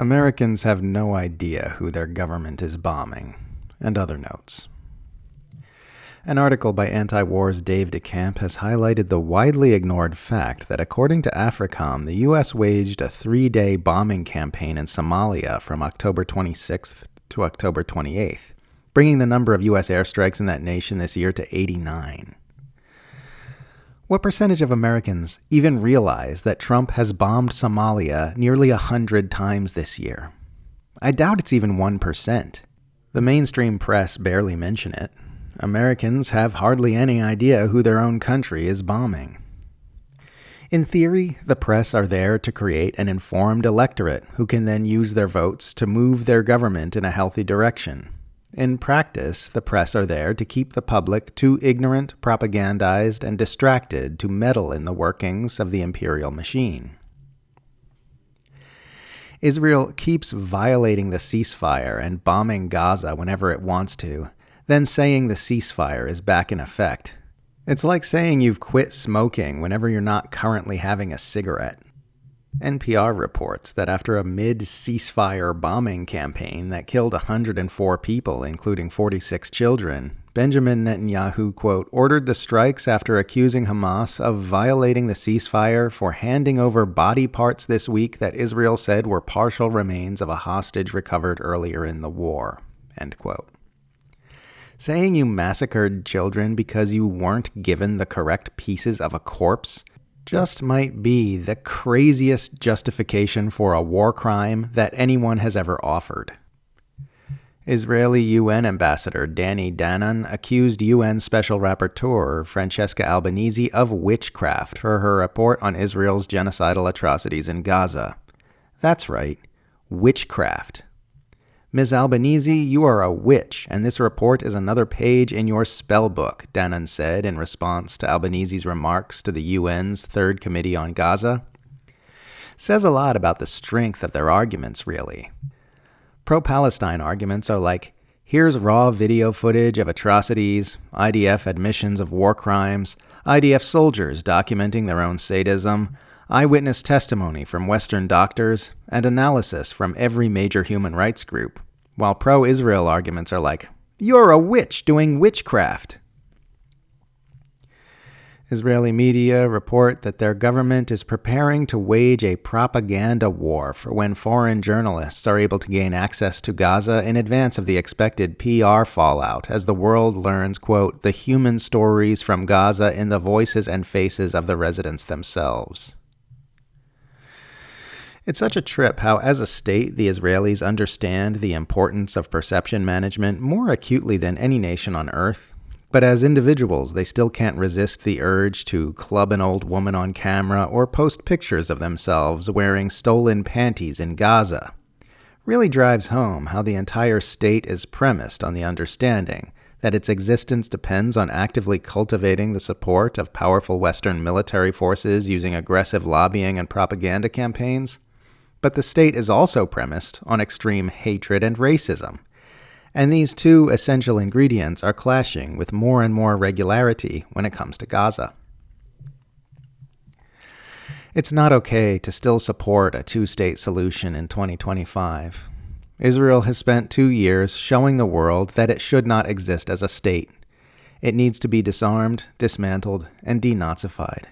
Americans have no idea who their government is bombing, and other notes. An article by Anti-War's Dave DeCamp has highlighted the widely ignored fact that according to AFRICOM, the U.S. waged a 3-day bombing campaign in Somalia from October 26th to October 28th, bringing the number of U.S. airstrikes in that nation this year to 89. What percentage of Americans even realize that Trump has bombed Somalia nearly 100 times this year? I doubt it's even 1%. The mainstream press barely mention it. Americans have hardly any idea who their own country is bombing. In theory, the press are there to create an informed electorate who can then use their votes to move their government in a healthy direction. In practice, the press are there to keep the public too ignorant, propagandized, and distracted to meddle in the workings of the imperial machine. Israel keeps violating the ceasefire and bombing Gaza whenever it wants to, then saying the ceasefire is back in effect. It's like saying you've quit smoking whenever you're not currently having a cigarette. NPR reports that after a mid-ceasefire bombing campaign that killed 104 people, including 46 children, Benjamin Netanyahu, quote, ordered the strikes after accusing Hamas of violating the ceasefire for handing over body parts this week that Israel said were partial remains of a hostage recovered earlier in the war, end quote. Saying you massacred children because you weren't given the correct pieces of a corpse just might be the craziest justification for a war crime that anyone has ever offered. Israeli UN Ambassador Danny Danon accused UN Special Rapporteur Francesca Albanese of witchcraft for her report on Israel's genocidal atrocities in Gaza. That's right, witchcraft. Ms. Albanese, you are a witch, and this report is another page in your spell book, Danon said in response to Albanese's remarks to the UN's Third Committee on Gaza. Says a lot about the strength of their arguments, really. Pro-Palestine arguments are like, here's raw video footage of atrocities, IDF admissions of war crimes, IDF soldiers documenting their own sadism, eyewitness testimony from Western doctors, and analysis from every major human rights group, while pro-Israel arguments are like, you're a witch doing witchcraft. Israeli media report that their government is preparing to wage a propaganda war for when foreign journalists are able to gain access to Gaza in advance of the expected PR fallout as the world learns, quote, the human stories from Gaza in the voices and faces of the residents themselves. It's such a trip how, as a state, the Israelis understand the importance of perception management more acutely than any nation on earth. But as individuals, they still can't resist the urge to club an old woman on camera or post pictures of themselves wearing stolen panties in Gaza. Really drives home how the entire state is premised on the understanding that its existence depends on actively cultivating the support of powerful Western military forces using aggressive lobbying and propaganda campaigns. But the state is also premised on extreme hatred and racism. And these two essential ingredients are clashing with more and more regularity when it comes to Gaza. It's not okay to still support a two-state solution in 2025. Israel has spent 2 years showing the world that it should not exist as a state. It needs to be disarmed, dismantled, and denazified.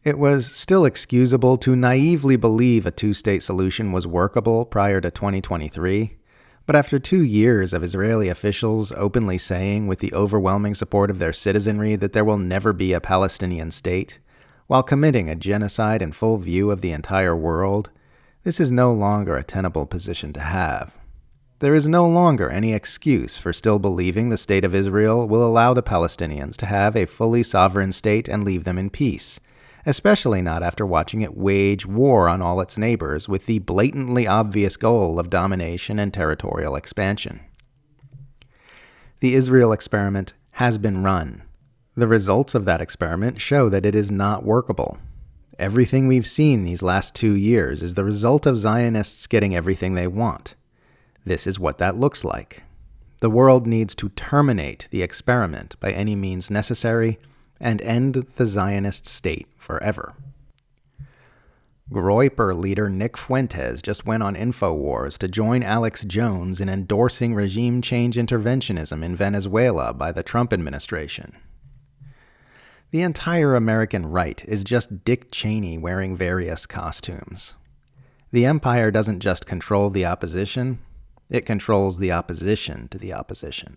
It was still excusable to naively believe a two-state solution was workable prior to 2023, but after 2 years of Israeli officials openly saying with the overwhelming support of their citizenry that there will never be a Palestinian state, while committing a genocide in full view of the entire world, this is no longer a tenable position to have. There is no longer any excuse for still believing the state of Israel will allow the Palestinians to have a fully sovereign state and leave them in peace, especially not after watching it wage war on all its neighbors with the blatantly obvious goal of domination and territorial expansion. The Israel experiment has been run. The results of that experiment show that it is not workable. Everything we've seen these last 2 years is the result of Zionists getting everything they want. This is what that looks like. The world needs to terminate the experiment by any means necessary and end the Zionist state forever. Groyper leader Nick Fuentes just went on InfoWars to join Alex Jones in endorsing regime change interventionism in Venezuela by the Trump administration. The entire American right is just Dick Cheney wearing various costumes. The empire doesn't just control the opposition, it controls the opposition to the opposition.